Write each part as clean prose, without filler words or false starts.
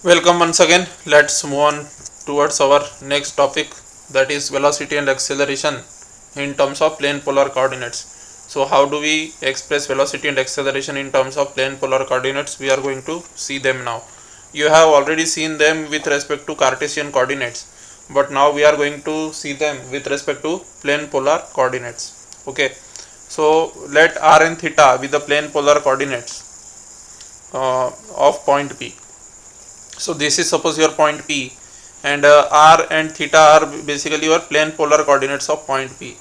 Welcome once again. Let's move on towards our next topic, that is velocity and acceleration in terms of plane polar coordinates. So how do we express velocity and acceleration in terms of plane polar coordinates? We are going to see them now. You have already seen them with respect to Cartesian coordinates, but now we are going to see them with respect to plane polar coordinates. Okay, so let r and theta be the plane polar coordinates of point P. So this is suppose your point P, and r and theta are basically your plane polar coordinates of point P.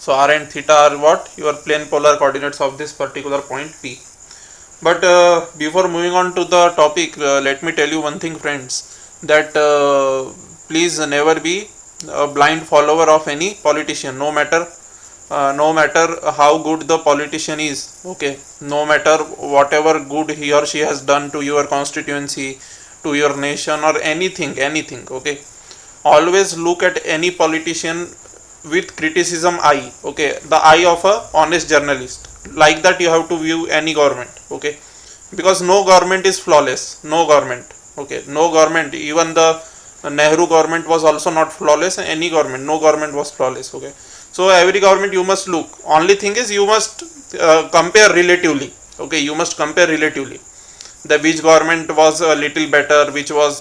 So r and theta are what? Your plane polar coordinates of this particular point P. But before moving on to the topic, let me tell you one thing, friends, that please never be a blind follower of any politician, no matter how good the politician is. Okay, no matter whatever good he or she has done to your constituency, to your nation, or anything. Okay, always look at any politician with criticism eye. Okay, the eye of a honest journalist. Like that you have to view any government. Okay, because no government is flawless. No government. Okay, no government, even the Nehru government was also not flawless. Any government, no government was flawless. Okay, so every government you must look. Only thing is you must compare relatively. Okay, you must compare relatively. The which government was a little better, which was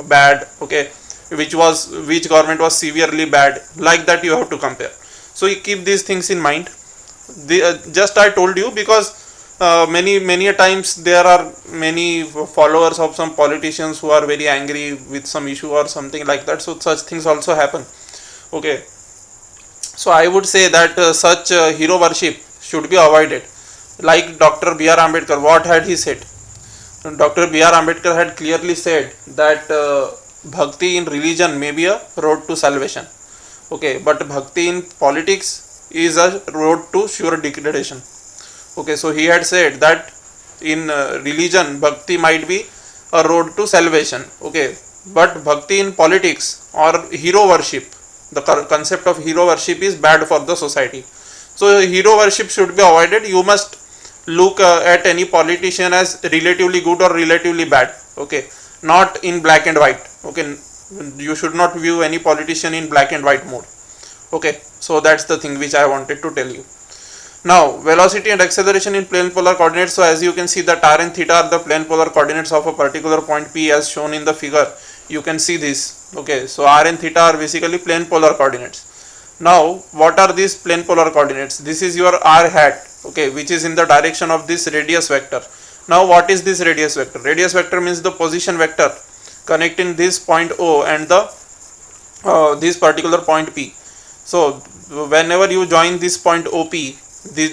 bad. Okay, which government was severely bad. Like that you have to compare. So you keep these things in mind. Just I told you because many a times there are many followers of some politicians who are very angry with some issue or something like that. So such things also happen. Okay, so I would say that such hero worship should be avoided. Like Dr. B.R. Ambedkar, what had he said? Dr. B.R. Ambedkar had clearly said that bhakti in religion may be a road to salvation. Okay, but bhakti in politics is a road to sure degradation. Okay, so he had said that in religion bhakti might be a road to salvation. Okay, but bhakti in politics or hero worship, the concept of hero worship is bad for the society. So hero worship should be avoided. You must look at any politician as relatively good or relatively bad. Okay, not in black and white. Okay, you should not view any politician in black and white mode. Okay, so that's the thing which I wanted to tell you. Now velocity and acceleration in plane polar coordinates. So as you can see that r and theta are the plane polar coordinates of a particular point P as shown in the figure. You can see this. Okay, so r and theta are basically plane polar coordinates. Now what are these plane polar coordinates? This is your r hat. Okay, which is in the direction of this radius vector. Now what is this radius vector? Radius vector means the position vector connecting this point O and the this particular point P. So whenever you join this point OP,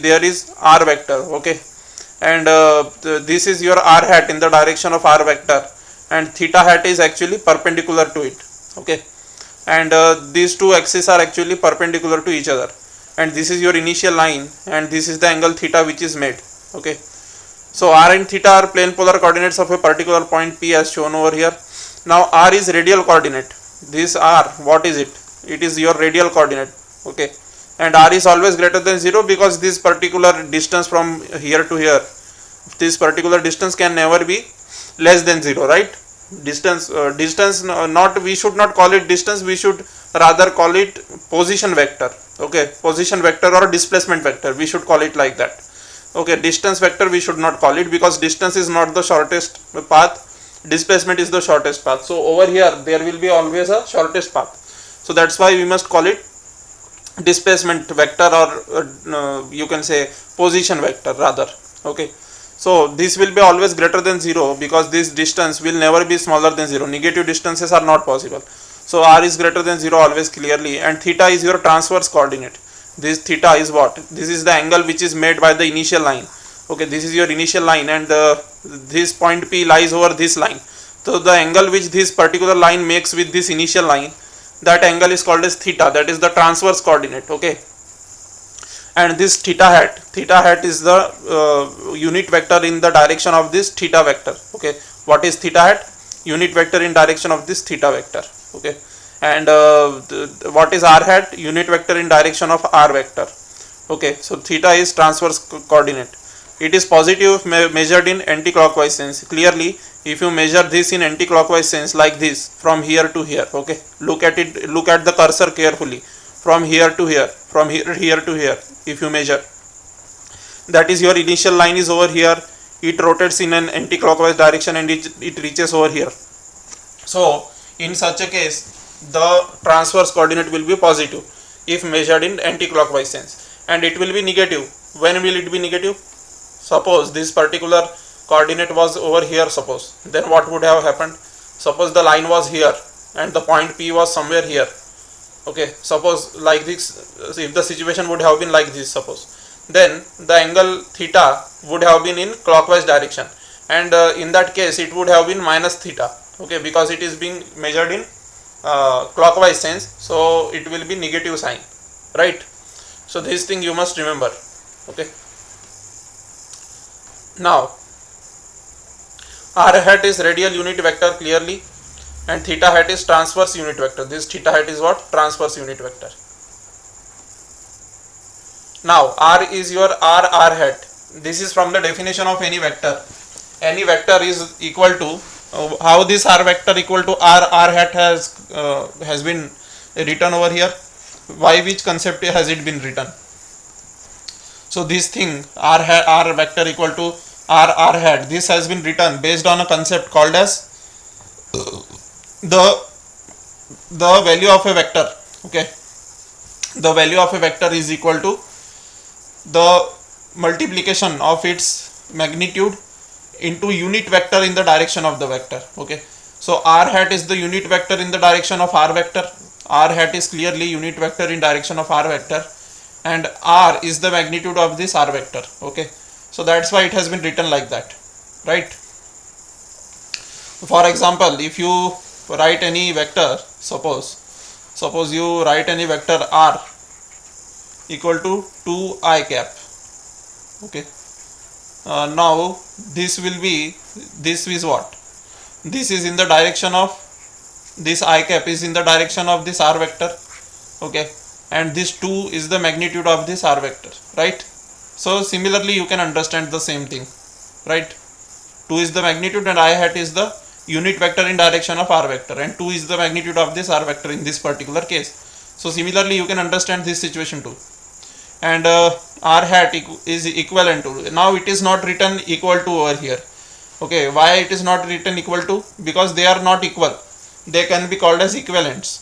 there is r vector. Okay, and this is your r hat in the direction of r vector, and theta hat is actually perpendicular to it. Okay, and these two axes are actually perpendicular to each other, and this is your initial line, and this is the angle theta which is made. Okay, so r and theta are plane polar coordinates of a particular point P as shown over here. Now r is radial coordinate. This r, what is it? It is your radial coordinate. Okay, and r is always greater than 0 because this particular distance from here to here, this particular distance can never be less than 0, right? Distance not, we should not call it distance, we should rather call it position vector. Okay, position vector or displacement vector, we should call it like that. Okay, distance vector we should not call it because distance is not the shortest path, displacement is the shortest path. So over here there will be always a shortest path, so that's why we must call it displacement vector, or you can say position vector rather. Okay, so this will be always greater than 0 because this distance will never be smaller than 0. Negative distances are not possible. So r is greater than 0 always clearly, and theta is your transverse coordinate. This theta is what? This is the angle which is made by the initial line. Okay, this is your initial line, and this point P lies over this line. So the angle which this particular line makes with this initial line, that angle is called as theta, that is the transverse coordinate. Okay, and this theta hat is the unit vector in the direction of this theta vector. Okay, what is theta hat? Unit vector in direction of this theta vector. Okay, and what is r hat? Unit vector in direction of r vector. Okay, so theta is transverse coordinate. it is positive if measured in anti-clockwise sense. Clearly, if you measure this in anti-clockwise sense like this from here to here, okay, look at it, look at the cursor carefully, from here to here, from here to here. If you measure, that is your initial line is over here, it rotates in an anti-clockwise direction and it reaches over here. So in such a case, the transverse coordinate will be positive if measured in anti-clockwise sense, and it will be negative. When will it be negative? Suppose this particular coordinate was over here, suppose, then what would have happened? Suppose the line was here and the point P was somewhere here, okay, suppose like this. If the situation would have been like this, suppose, then the angle theta would have been in clockwise direction, and in that case it would have been minus theta, okay, because it is being measured in clockwise sense, so it will be negative sign, right? So this thing you must remember, okay. Now r hat is radial unit vector clearly, and theta hat is transverse unit vector. This theta hat is what? Transverse unit vector. Now r is your r hat. This is from the definition of any vector. Any vector is equal to how this r vector equal to r hat has been written over here. By which concept has it been written? So this thing r vector equal to r hat, this has been written based on a concept called as the value of a vector, okay. The value of a vector is equal to the multiplication of its magnitude into unit vector in the direction of the vector, okay. So r hat is the unit vector in the direction of r vector. R hat is clearly unit vector in direction of r vector, and r is the magnitude of this r vector, okay. So that's why it has been written like that, right? For example, if you write any vector, suppose you write any vector r equal to 2I cap, okay. Now this is what? This is in the direction of this I cap is in the direction of this r vector, okay, and this 2 is the magnitude of this r vector, right? So similarly you can understand the same thing, right? 2 is the magnitude and I hat is the unit vector in direction of r vector, and 2 is the magnitude of this r vector in this particular case. So similarly you can understand this situation too. And r hat is equivalent to, now it is not written equal to over here, okay. Why it is not written equal to? Because they are not equal, they can be called as equivalents.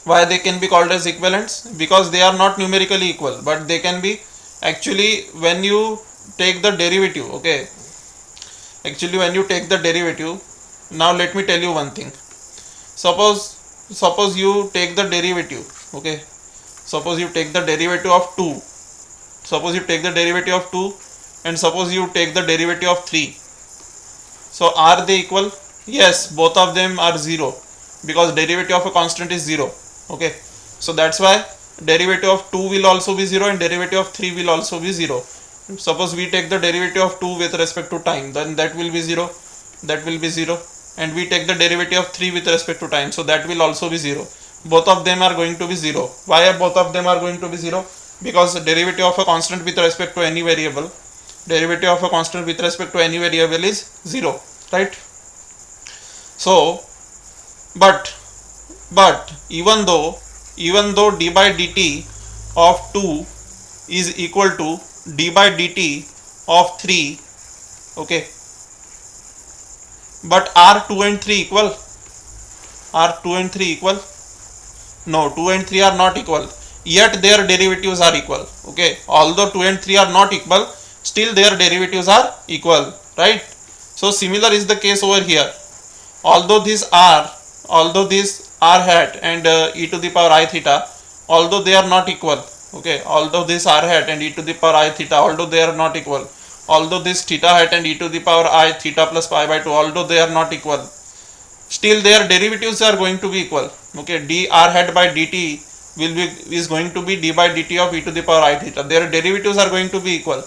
Why they can be called as equivalents? Because they are not numerically equal, but they can be actually when you take the derivative, okay. Actually when you take the derivative, now let me tell you one thing. Suppose you take the derivative, okay. Suppose you take the derivative of 2. Suppose you take the derivative of 2 and suppose you take the derivative of 3. So are they equal? Yes, both of them are 0 because derivative of a constant is 0, okay. So that's why derivative of 2 will also be 0 and derivative of 3 will also be 0. Suppose we take the derivative of 2 with respect to time, then that will be 0, that will be 0, and we take the derivative of 3 with respect to time, so that will also be 0. Both of them are going to be 0. Why are both of them are going to be 0? Because the derivative of a constant with respect to any variable, is 0, right? So but even though d by dt of 2 is equal to d by dt of 3, okay, but are 2 and 3 equal? Are 2 and 3 equal? No, 2 and 3 are not equal, yet their derivatives are equal, okay. Although 2 and 3 are not equal, still their derivatives are equal, right? So similar is the case over here. Although this r hat and e to the power I theta, although they are not equal, okay, although this r hat and e to the power I theta, although they are not equal, although this theta hat and e to the power I theta plus pi by 2, although they are not equal, still their derivatives are going to be equal, okay. D r hat by dt is going to be d by dt of e to the power I theta. Their derivatives are going to be equal,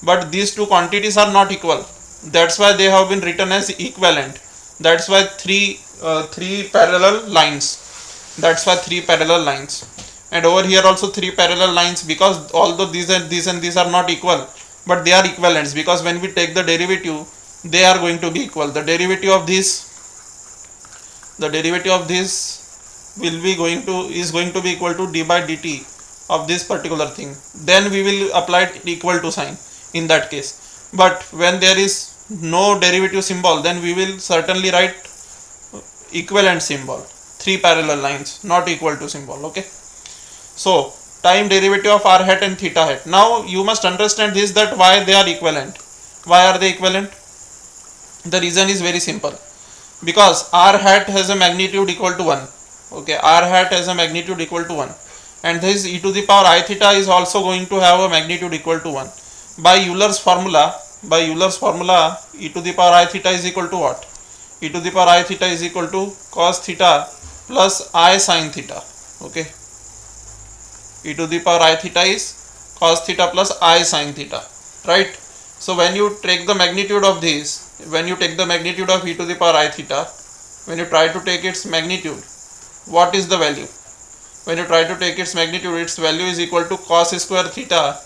but these two quantities are not equal. That's why they have been written as equivalent. That's why three parallel lines. That's why 3 parallel lines, and over here also 3 parallel lines, because although these and these are not equal, but they are equivalents, because when we take the derivative they are going to be equal. The derivative of this will be going to be equal to d by dt of this particular thing. Then we will apply equal to sign in that case. But when there is no derivative symbol, then we will certainly write equivalent symbol, three parallel lines, not equal to symbol. Okay, so time derivative of r hat and theta hat. Now you must understand this, that why they are equivalent. Why are they equivalent? The reason is very simple, because r hat has a magnitude equal to 1. Okay, r hat has a magnitude equal to 1, and this e to the power I theta is also going to have a magnitude equal to 1. By Euler's formula, e to the power I theta is equal to what? E to the power I theta is equal to cos theta plus I sin theta. Okay, e to the power I theta is cos theta plus I sin theta, right? So when you take the magnitude of this, when you take the magnitude of e to the power I theta, when you try to take its magnitude, what is the value? When you try to take its magnitude, its value is equal to cos square theta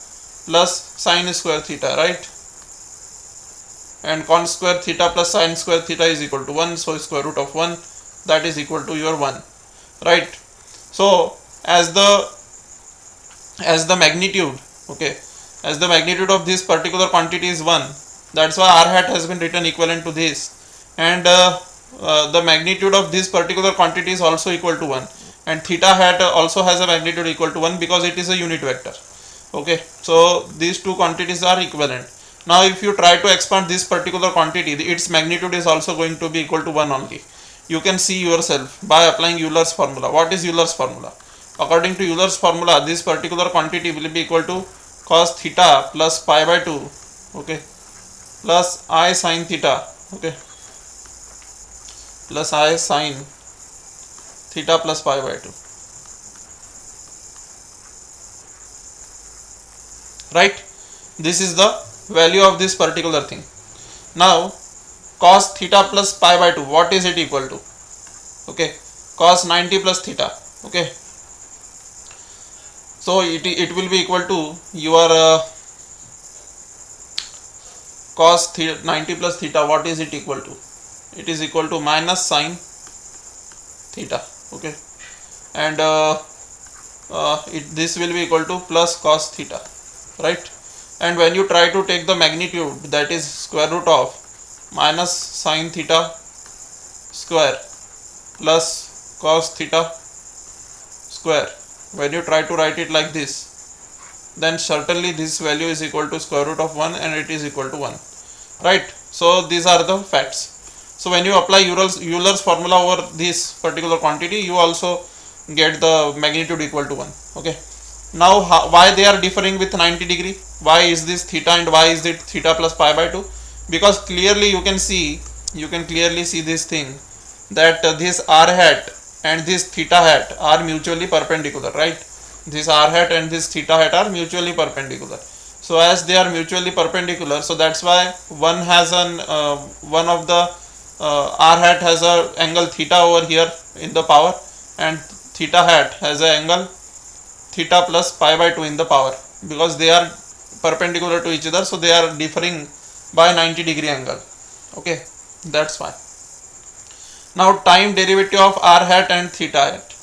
plus sin square theta, right? And cos square theta plus sin square theta is equal to 1, so square root of 1, that is equal to your 1, right? So as the magnitude, okay, as the magnitude of this particular quantity is 1, that's why r hat has been written equivalent to this, and the magnitude of this particular quantity is also equal to 1, and theta hat also has a magnitude equal to 1 because it is a unit vector. Okay, so these two quantities are equivalent. Now if you try to expand this particular quantity, its magnitude is also going to be equal to 1 only. You can see yourself by applying Euler's formula. What is Euler's formula? According to Euler's formula, this particular quantity will be equal to cos theta plus pi by 2, okay, plus I sin theta, okay, plus I sin theta plus pi by 2, right? This is the value of this particular thing. Now cos theta plus pi by 2, what is it equal to? Okay, cos 90 plus theta. Okay, so it will be equal to your cos theta 90 plus theta. What is it equal to? It is equal to minus sin theta. Okay, and this will be equal to plus cos theta, right? And when you try to take the magnitude, that is square root of minus sin theta square plus cos theta square, when you try to write it like this, then certainly this value is equal to square root of 1 and it is equal to 1, right? So these are the facts. So when you apply Euler's formula over this particular quantity, you also get the magnitude equal to 1. Okay, now why they are differing with 90 degree? Why is this theta and why is it theta plus pi by 2? Because clearly you can clearly see this thing, that this r hat and this theta hat are mutually perpendicular, right? This r hat and this theta hat are mutually perpendicular. So as they are mutually perpendicular, so that's why one has one of the r hat has a angle theta over here in the power, and theta hat has a angle theta plus pi by 2 in the power, because they are perpendicular to each other, so they are differing by 90 degree angle. Okay, that's why. Now time derivative of r hat and theta hat.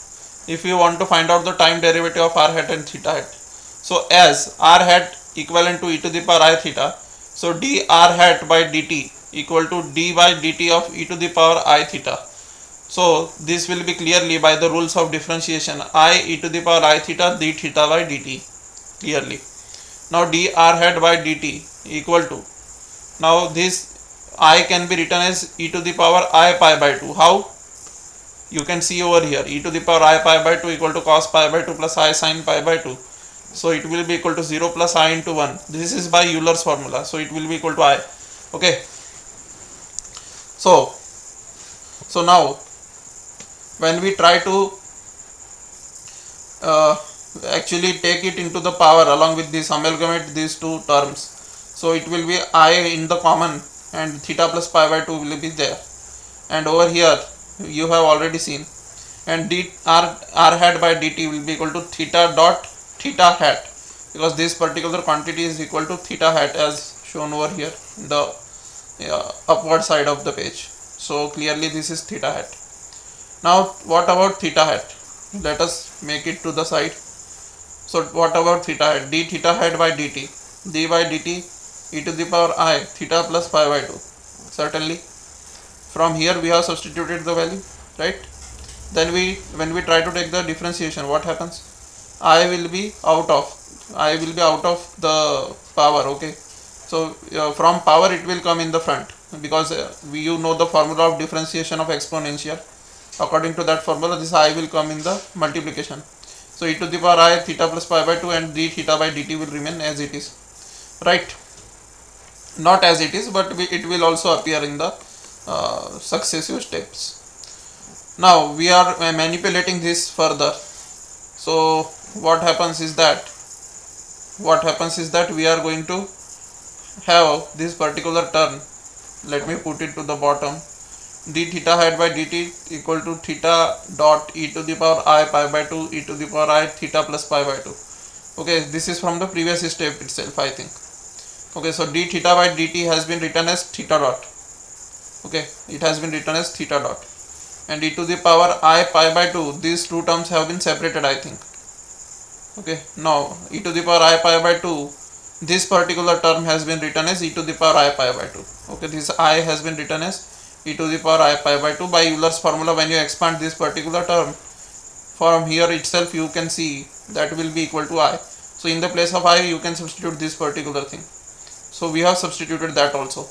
If you want to find out the time derivative of r hat and theta hat, so as r hat equivalent to e to the power I theta, so d r hat by dt equal to d by dt of e to the power I theta. So this will be clearly by the rules of differentiation, I e to the power I theta d theta by dt, clearly. Now d r hat by dt equal to, now this I can be written as e to the power I pi by 2. How? You can see over here, e to the power I pi by 2 equal to cos pi by 2 plus I sin pi by 2. So it will be equal to 0 plus I into 1. This is by Euler's formula, so it will be equal to I. Okay, so now when we try to actually take it into the power along with this, amalgamate these two terms, so it will be I in the common and theta plus pi by 2 will be there, and over here you have already seen, and r hat by dt will be equal to theta dot theta hat. because this particular quantity is equal to theta hat as shown over here in the upward side of the page. So clearly this is theta hat. Now what about theta hat? Let us make it to the side. So what about theta hat? D theta hat by dt, d by dt e to the power I theta plus pi by 2. Certainly from here we have substituted the value, right? Then when we try to take the differentiation, what happens? I will be out of the power. Okay, so from power it will come in the front, because you know the formula of differentiation of exponential. According to that formula, this I will come in the multiplication. So e to the power I theta plus pi by 2 and d theta by dt will remain as it is, right? Not as it is, but it will also appear in the successive steps. Now we are manipulating this further. So what happens is that we are going to have this particular term. Let me put it to the bottom. D theta hat by dt equal to theta dot e to the power I pi by 2 e to the power I theta plus pi by 2. Okay, this is from the previous step itself, I think. Okay, so d theta by dt has been written as theta dot. Okay, it has been written as theta dot, and e to the power I pi by 2, these two terms have been separated, I think. Okay, now e to the power I pi by 2, this particular term has been written as e to the power I pi by 2. Okay, this I has been written as e to the power I pi by 2 by Euler's formula. When you expand this particular term from here itself, you can see that will be equal to I. So in the place of I, you can substitute this particular thing. So we have substituted that also.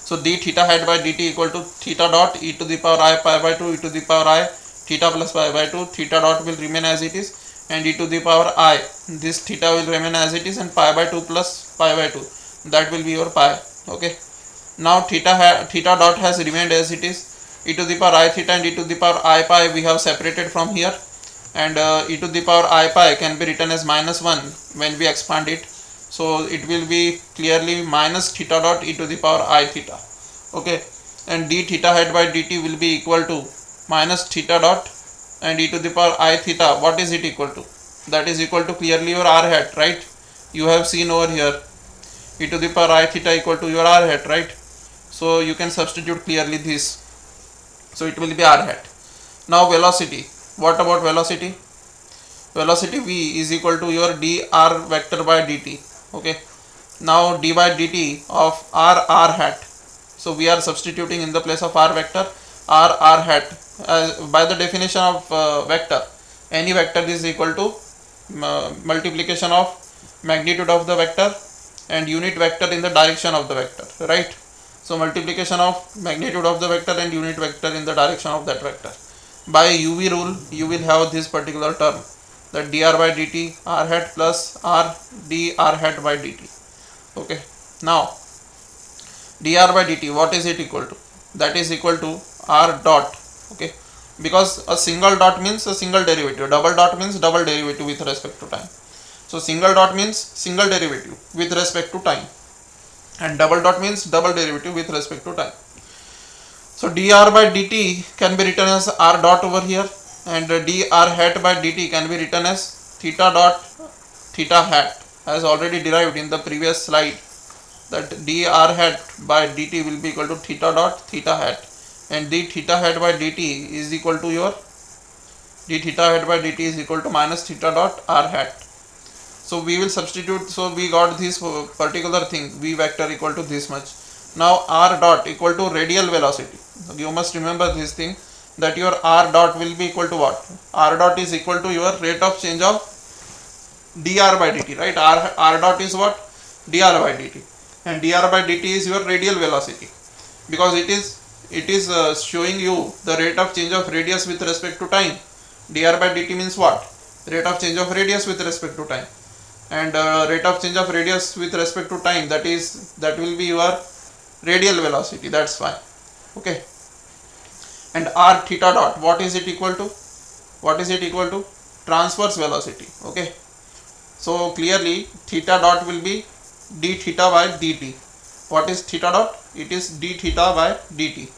So d theta hat by dt equal to theta dot e to the power I pi by 2 e to the power I theta plus pi by 2. Theta dot will remain as it is, and e to the power I, this theta will remain as it is, and pi by 2 plus pi by 2, that will be your pi. Okay, now theta dot has remained as it is. E to the power I theta and e to the power I pi we have separated from here, and e to the power I pi can be written as -1 when we expand it. So it will be clearly minus theta dot e to the power I theta. Okay, and d theta hat by dt will be equal to minus theta dot and e to the power I theta. What is it equal to? That is equal to clearly your r hat, right? You have seen over here e to the power I theta equal to your r hat, right? So you can substitute clearly this. So it will be r hat. Now velocity. What about velocity? Velocity v is equal to your dr vector by dt. Okay, now d by dt of r hat. So we are substituting in the place of r vector r hat. By the definition of vector, any vector is equal to multiplication of magnitude of the vector and unit vector in the direction of the vector, right? So multiplication of magnitude of the vector and unit vector in the direction of that vector. By UV rule, you will have this particular term, that dr by dt r hat plus r dr hat by dt. Okay, now dr by dt, what is it equal to? That is equal to r dot. Okay, because a single dot means a single derivative, double dot means double derivative with respect to time. So single dot means single derivative with respect to time, and double dot means double derivative with respect to time. So dr by dt can be written as r dot over here, and dr hat by dt can be written as theta dot theta hat, as already derived in the previous slide, that dr hat by dt will be equal to theta dot theta hat, and d theta hat by dt is equal to your d theta hat by dt is equal to minus theta dot r hat. So we will substitute. So we got this particular thing, v vector equal to this much. Now r dot equal to radial velocity. You must remember this thing, that your r dot will be equal to what? R dot is equal to your rate of change of dr by dt, right? R dot is what? Dr by dt, and dr by dt is your radial velocity, because it is showing you the rate of change of radius with respect to time. Dr by dt means what? Rate of change of radius with respect to time, and rate of change of radius with respect to time, that will be your radial velocity. That's fine. Okay, and r theta dot, what is it equal to? What is it equal to? Transverse velocity. Okay, so clearly theta dot will be d theta by dt. What is theta dot? It is d theta by dt.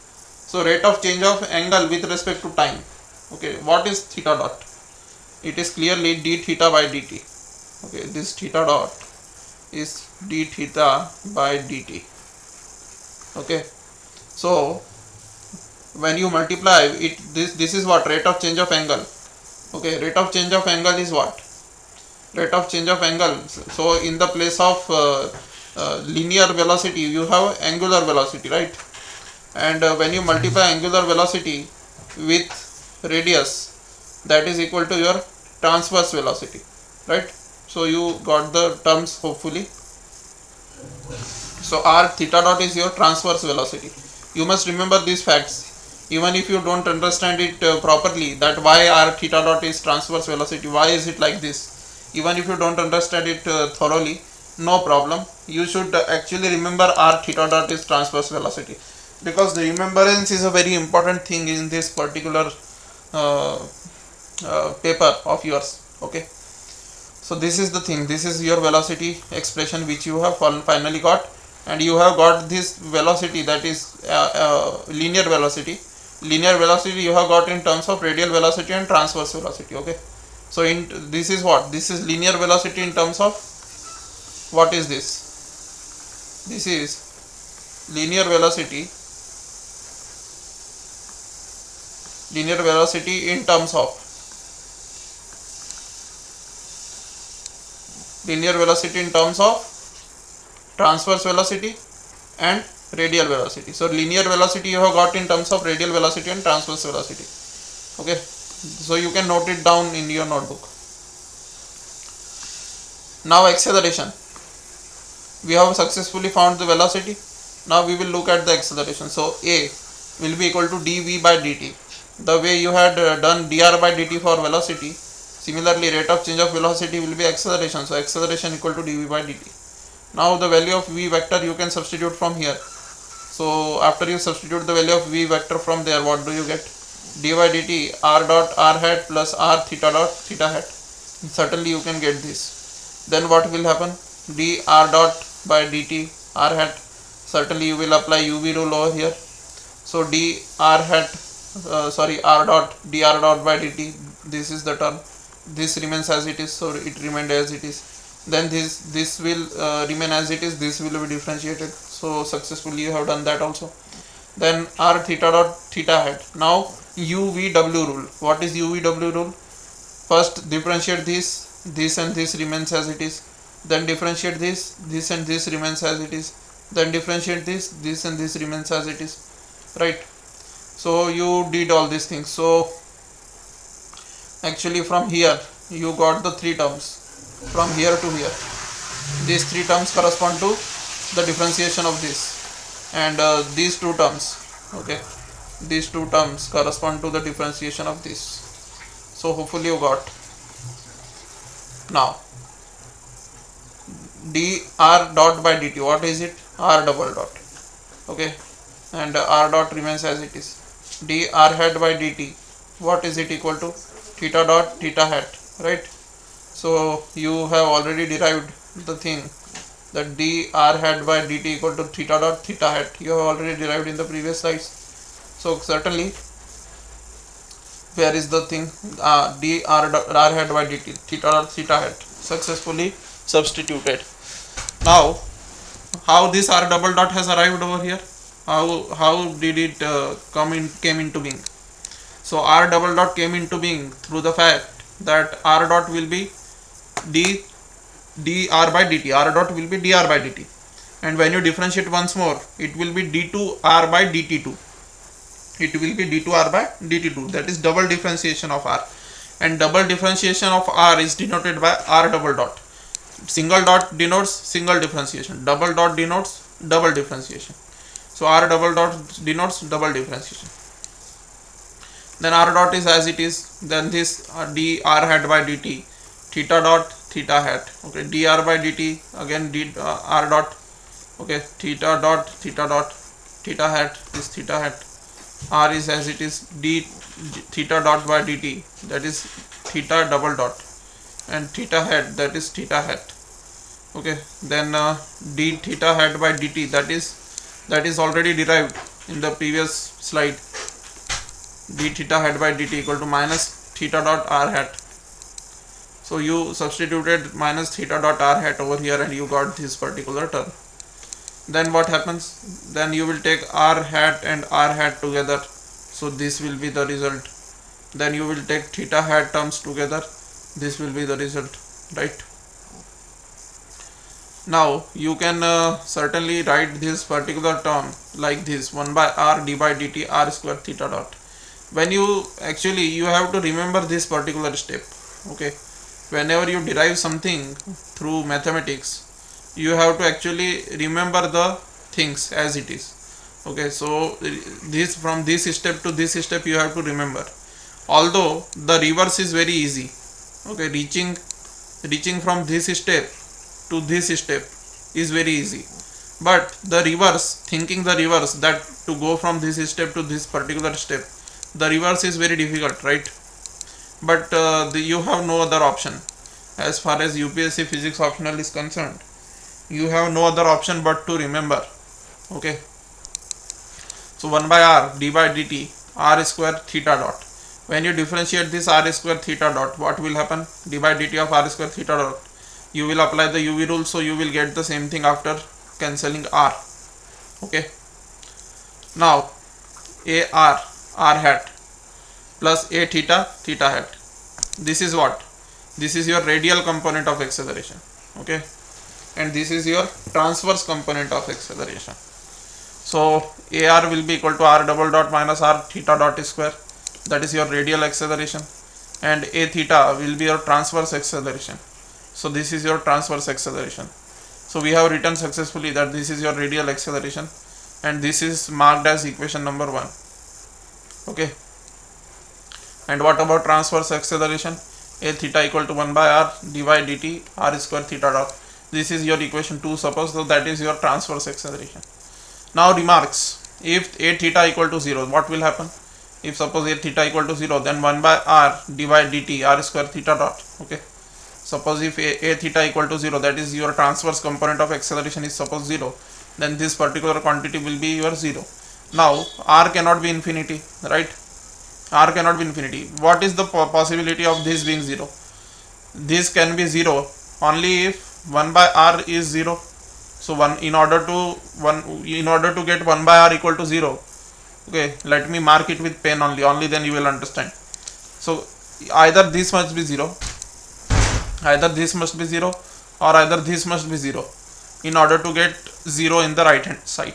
So rate of change of angle with respect to time. Okay, what is theta dot? It is clearly d theta by dt. Okay, this theta dot is d theta by dt. Okay, so when you multiply it, this is what? Rate of change of angle. Okay, rate of change of angle is what? Rate of change of angle. So in the place of linear velocity you have angular velocity, right? And when you multiply angular velocity with radius, that is equal to your transverse velocity, right? So you got the terms hopefully. So r theta dot is your transverse velocity. You must remember these facts even if you don't understand it properly, that why r theta dot is transverse velocity, why is it like this. Even if you don't understand it thoroughly, no problem, you should actually remember r theta dot is transverse velocity, because the remembrance is a very important thing in this particular paper of yours. Okay, so this is the thing, this is your velocity expression which you have finally got. And you have got this velocity, that is linear velocity. Linear velocity you have got in terms of radial velocity and transverse velocity. Okay, so in this is what? This is linear velocity in terms of what is this? This is linear velocity. Linear velocity in terms of transverse velocity and radial velocity. So linear velocity you have got in terms of radial velocity and transverse velocity. Okay, so you can note it down in your notebook. Now acceleration, we have successfully found the velocity. Now we will look at the acceleration. So a will be equal to dv by dt. The way you had done dr by dt for velocity, similarly rate of change of velocity will be acceleration. So acceleration equal to dv by dt. Now the value of v vector you can substitute from here. So after you substitute the value of v vector from there, what do you get? d by dt r dot r hat plus r theta dot theta hat. Certainly you can get this. Then what will happen? d r dot by dt r hat. Certainly you will apply uv rule over here. So d r hat r dot dr dot by dt, this is the term. This remains as it is, so it remained as it is. Then this will remain as it is, this will be differentiated. So successfully you have done that also. Then r theta dot theta hat. Now uvw rule. What is uvw rule? First differentiate this and this remains as it is. Then differentiate this and this remains as it is. Then differentiate this and this remains as it is, right? So you did all these things. So actually from here you got the three terms from here to here. These three terms correspond to the differentiation of this, and these two terms, okay, these two terms correspond to the differentiation of this. So hopefully you got. Now dr dot by dt, what is it? R double dot. Okay, and r dot remains as it is. dr hat by dt, what is it equal to? Theta dot theta hat, right? So you have already derived the thing that dr hat by dt equal to theta dot theta hat. You have already derived in the previous slides. So certainly, where is the thing? Dr hat by dt theta dot theta hat, successfully substituted. Now how this r double dot has arrived over here? How did it came into being? So r double dot came into being through the fact that r dot will be dr by dt. R dot will be dr by dt, and when you differentiate once more, it will be d2r by dt2. It will be d2r by dt2. That is double differentiation of r, and double differentiation of r is denoted by r double dot. Single dot denotes single differentiation, double dot denotes double differentiation. So r double dot denotes double differentiation. Then r dot is as it is. Then this dr hat by dt theta dot theta hat. Okay, dr by dt again r dot. Okay, theta dot theta hat is theta hat. R is as it is, d theta dot by dt, that is theta double dot, and theta hat, that is theta hat. Okay, then d theta hat by dt, that is already derived in the previous slide. D theta hat by dt equal to minus theta dot r hat. So you substituted minus theta dot r hat over here and you got this particular term. Then what happens? Then you will take r hat and r hat together, so this will be the result. Then you will take theta hat terms together, this will be the result, right? Now you can certainly write this particular term like this: 1 by r d by dt r square theta dot. When you actually, you have to remember this particular step. Okay, whenever you derive something through mathematics, you have to actually remember the things as it is. Okay, so this, from this step to this step you have to remember. Although the reverse is very easy. Okay, reaching from this step to this step is very easy, but the reverse, thinking the reverse, that to go from this step to this particular step, the reverse is very difficult, right? But you have no other option. As far as UPSC physics optional is concerned, you have no other option but to remember. Okay, so 1 by r d by dt r square theta dot. When you differentiate this r square theta dot, what will happen? D by dt of r square theta dot, you will apply the UV rule, so you will get the same thing after cancelling r. Okay, now a r hat plus a theta hat, this is what? This is your radial component of acceleration. Okay, and this is your transverse component of acceleration. So ar will be equal to r double dot minus r theta dot square, that is your radial acceleration, and a theta will be your transverse acceleration. So this is your transverse acceleration. So we have written successfully that this is your radial acceleration, and this is marked as equation number 1. Okay, and what about transverse acceleration? A theta equal to 1 by r d by dt r square theta dot. This is your equation 2, suppose, so that is your transverse acceleration. Now remarks: if a theta equal to 0, what will happen? If suppose a theta equal to 0, then 1 by r d by dt r square theta dot. Okay, suppose if a theta equal to 0, that is your transverse component of acceleration is suppose 0, then this particular quantity will be your 0. Now r cannot be infinity, right? R cannot be infinity. What is the possibility of this being 0? This can be 0 only if 1 by r is 0. So in order to get 1 by r equal to 0, okay, let me mark it with pen only then you will understand. So either this must be 0, either this must be 0, or either this must be 0 in order to get 0 in the right hand side.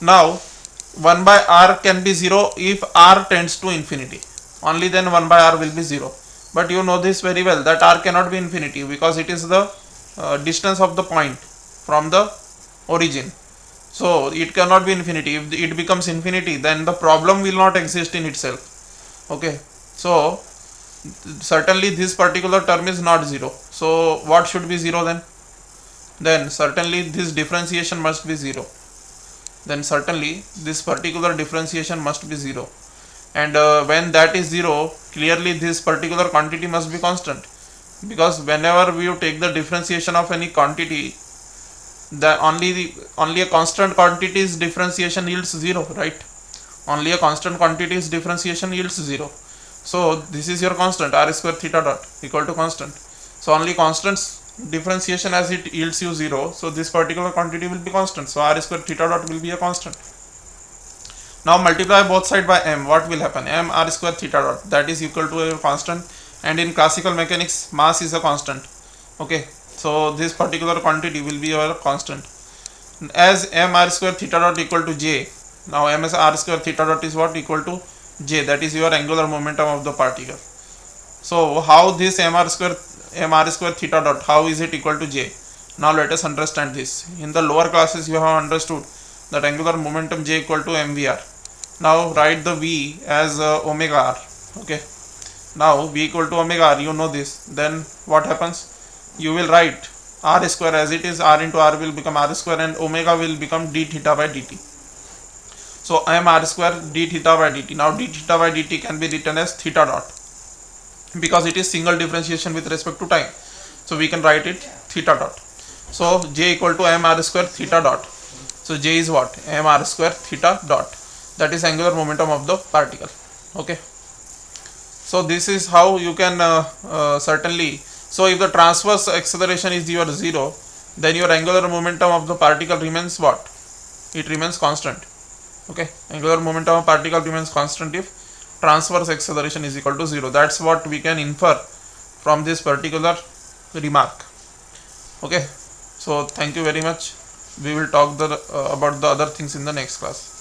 Now 1 by r can be 0 if r tends to infinity, only then 1 by r will be 0. But you know this very well that r cannot be infinity, because it is the distance of the point from the origin. So it cannot be infinity. If it becomes infinity, then the problem will not exist in itself. Okay, so certainly this particular term is not 0. So what should be 0 then? Then certainly this differentiation must be 0. Then certainly this particular differentiation must be 0. And when that is 0, clearly this particular quantity must be constant, because whenever we take the differentiation of any quantity, the only a constant quantity's differentiation yields 0, right? Only a constant quantity's differentiation yields 0. So this is your constant, r square theta dot equal to constant. So only constants differentiation as it yields you 0, so this particular quantity will be constant, so r square theta dot will be a constant. Now multiply both sides by m, what will happen? M r square theta dot, that is equal to a constant, and in classical mechanics mass is a constant. Okay, so this particular quantity will be your constant. As m r square theta dot equal to j, now m s r square theta dot is what? Equal to j, that is your angular momentum of the particle. So how this m r square theta dot, how is it equal to j? Now let us understand this. In the lower classes you have understood that angular momentum j equal to mvr. Now write the v as omega r. Okay, now v equal to omega r, you know this. Then what happens? You will write r square as it is, r into r will become r square, and omega will become d theta by dt. So m r square d theta by dt. Now d theta by dt can be written as theta dot, because it is single differentiation with respect to time, so we can write it theta dot. So j equal to m r square theta dot. So j is what? M r square theta dot, that is angular momentum of the particle. Okay, So this is how you can certainly, so if the transverse acceleration is your 0, then your angular momentum of the particle remains what? It remains constant. Okay, angular momentum of particle remains constant if transverse acceleration is equal to 0. That's what we can infer from this particular remark. Okay, so thank you very much. We will talk about the other things in the next class.